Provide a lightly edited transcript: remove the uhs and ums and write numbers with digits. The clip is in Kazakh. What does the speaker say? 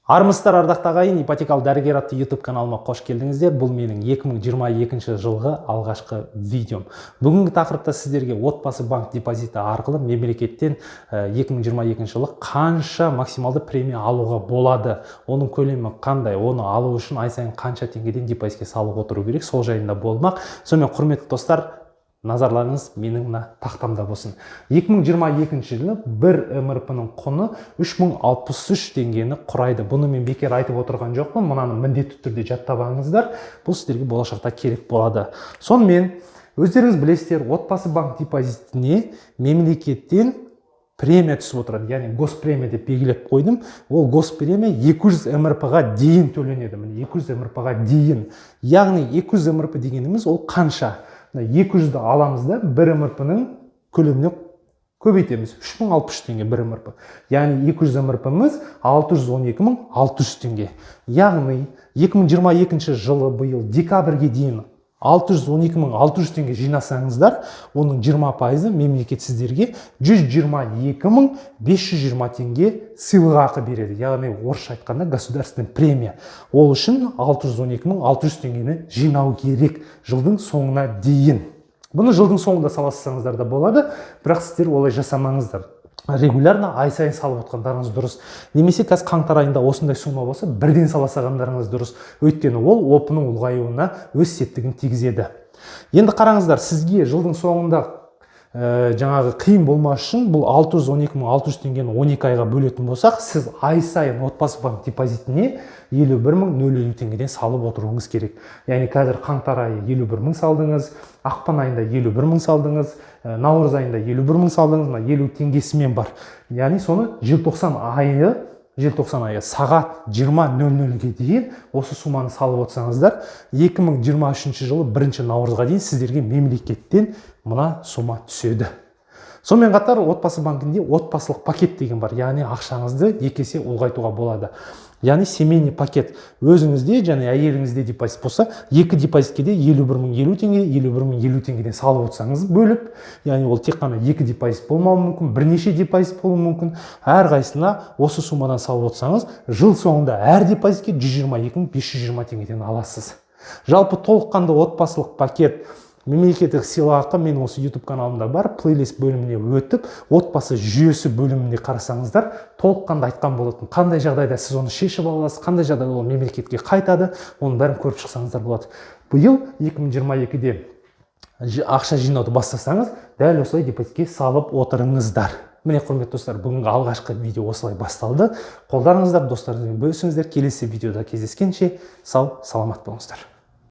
Армысыздар, ардақты ағайын, ипотекалық дәрігер атты YouTube каналыма қош келдіңіздер. Бұл менің 2022 жылғы алғашқы видеом. Бүгінгі тақырыпта сіздерге отбасы банк депозиті арқылы мемлекеттен 2022 жылы қанша максималды премия алуға болады, оның көлемі қандай, оны алу үшін ай сайын қанша теңгеден депозитке салып отыру керек, сол жайында болмақ. Сонымен құрметті достар, назарларыңыз менің мына тақтамда болсын. 2022 жылы бір МРП-ның құны 3063 теңгені құрайды. Бұны мен бекер айтып отырған жоқпын, мұнаны міндетті түрде жаттап алыңыздар. Бұл сіздерге болашақта керек болады. Сонымен, өздеріңіз білесіздер, отбасы банк депозитіне мемлекеттен премия түсіп отырады, яғни госпремия деп белгілеп қойдым. Ол госпремия 200 МРП-ға дейін төленеді. 200 МРП-ға дейін. Яғни 200 МРП дегеніміз ол қанша? 200-ді аламыз да бір МРП-ның көлеміне көбейтеміз. 3063 теңге бір МРП. Яғни 200 МРП-міз 612.600 теңге. Яғни 2022 жылы бұйыл декабрьге дейін 612.600 теңге жинасаңыздар, оның 20% мемлекет сіздерге 122.520 теңге сыйлық ақы береді. Яғни орысша айтқанда государственный премия. Ол үшін 612.600 теңгені жинау керек жылдың соңына дейін. Бұны жылдың соңында саласаңыздар да болады, бірақ сіздер олай жасамаңыздар. Регулярно ай сайын салып отқандарыңыз дұрыс. Немесе қазір қаңтар айында осындай сума болса, бірден саласағандарыңыз дұрыс. Өйткені ол опының ұлғаюына өз септігін тигізеді. Енді қараңыздар, сізге жылдың соңында жаңағы қиын болмас үшін бұл 612.600 теңгені 12 айға бөлетін болсақ, сіз ай сайын отбасы банк депозитіне 51.050 теңгеден салып отыруыңыз керек. Яғни қазір қаңтар айы 51.000 салдыңыз, ақпан айында 51.000 салдыңыз, наурыз айында 51.000 салдыңыз, 50 теңгесімен бар. Яғни соны желтоқсан айы сағат 20.00-ге дейін осы суманы салып отырсаңыздар, 2023 жылы 1 наурызға дейін сіздерге мемлекеттен мына сума түседі. Сонымен қатар отбасы банкінде отбасылық пакет деген бар. Яғни ақшаңызды 2 есе ұлғайтуға болады. Яғни семейный пакет. Өзіңізде және әйеліңізде депозит болса, 2 депозитке де 51.050 теңге, 51.050 теңгеден салып отырсаңыз бөліп, яғни ол тек қана 2 депозит болмауы мүмкін, бірнеше депозит болуы мүмкін. Әрқайсысына осы сумадан салып отырсаңыз, жыл соңында әр депозитке 122.520 теңгеден аласыз. Жалпы толыққанды отбасылық пакет мемлекеттік сыйлыққа мен осы YouTube каналымда бар, плейлист бөліміне өтіп, отбасы жүйесі бөліміне қарасаңыздар, толыққанды айтқан болатын. Қандай жағдайда сіз оны шешіп аласыз, қандай жағдайда ол мемлекетке қайтады, оның бәрін көріп шықсаңыздар болады. Биыл 2022-де ақша жинауды бастасаңыз, дәл осылай депозитке салып отырыңыздар. Міне құрметті достар, бүгінгі алғашқы видео осылай басталды. Қолдарыңыздар, достарыңызбен бөлісіңіздер. Келесі видеода кездескенше сау, саламат болыңыздар.